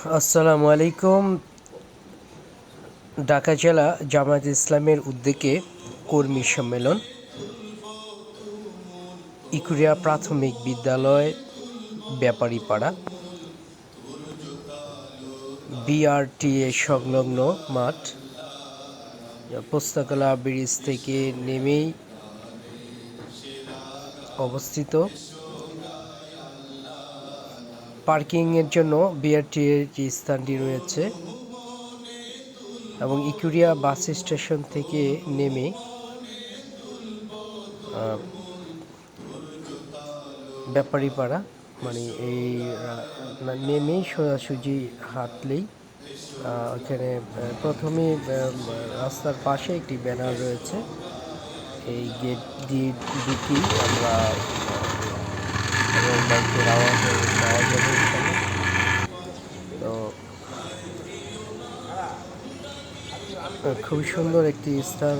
আসসালামু আলাইকুম। ঢাকা জেলা জামায়াতে ইসলামের উদ্যোগে কর্মী সম্মেলন, ইকুরিয়া প্রাথমিক বিদ্যালয়, ব্যাপারীপাড়া, বিআরটিএ সংলগ্ন মাঠ, পোস্তকলা ব্রিজ থেকে নেমেই অবস্থিত। পার্কিংয়ের জন্য বিআরটিএর যে স্থানটি রয়েছে এবং ইকুরিয়া বাস স্টেশন থেকে নেমে ব্যাপারীপাড়া, মানে এই নেমেই সোজাসুজি হাঁটলেই ওখানে প্রথমে রাস্তার পাশে একটি ব্যানার রয়েছে। এই গেট দিকেই আমরা ব্যাংকের আওয়াজ পাওয়া যাবে এখানে। তো খুবই সুন্দর একটি স্থান,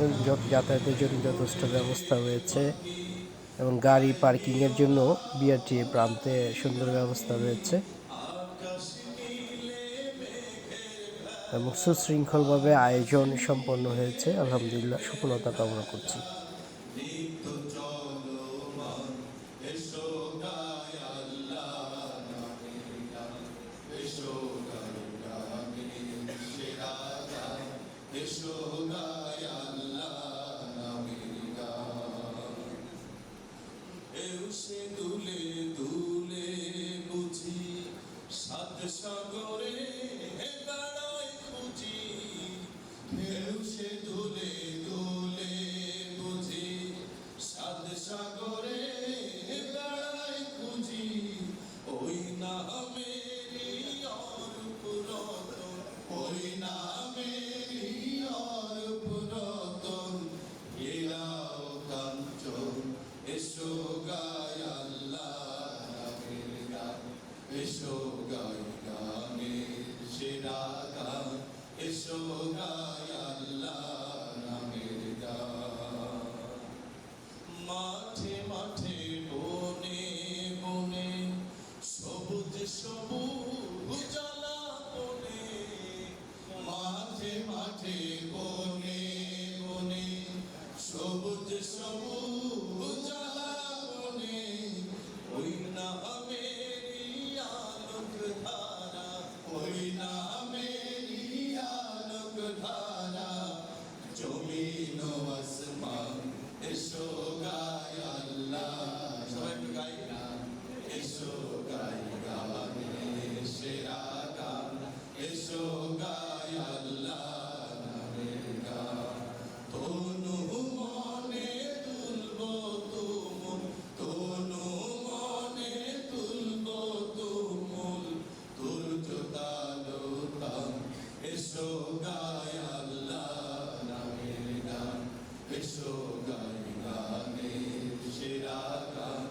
যাতায়াতের জন্য যথেষ্ট ব্যবস্থা রয়েছে এবং গাড়ি পার্কিংয়ের জন্য বিআরটিএ প্রান্তে সুন্দর ব্যবস্থা রয়েছে এবং সুশৃঙ্খলভাবে আয়োজন সম্পন্ন হয়েছে। আলহামদুলিল্লাহ, সফলতা কামনা করছি। দুলে দুলে বুঝি সাত সাগরে বেড়ায় খুঁজি, ঢেউ সে দুলে দুলে বুঝি সাত সাগরে বেড়ায় খুঁজি, ওই নামেরই অরূপ রতন, ওই নামেরই অরূপ রতন, ঘেরাও কাঞ্চন, এসো গায় আল্লাহ নামের গান, এসো গায় গানের সেরা গান, এসো গায় আল্লাহ নামের গান। মাঠে মাঠে বনে বনে সবুজ সবুজ বনে, মাঠে মাঠে বনে বনে সবুজ সবুজ বনে, ওই নামেরই আলোক ধারা, ওই নামেরই আলোক ধারা, জমিন ও আসমান, এসো গায় আল্লাহ, সবাই একটু গাই না, এসো গাই গানের সেরা গান, এসো গায় আল্লাহ নামের গান। তনু মনে তুলবো তুমুল, তনু মনে তুলবো তুমুল, তুর্য তালো তান, এসো গায় আল্লাহ নামের গান, এসো গায় গানের সেরা গান,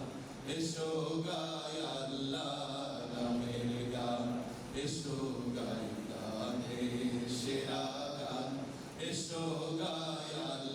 এসো গায় আল্লাহ নামের গান, এসো গায় গানের সেরা গান, এসো গায় আল্লাহ।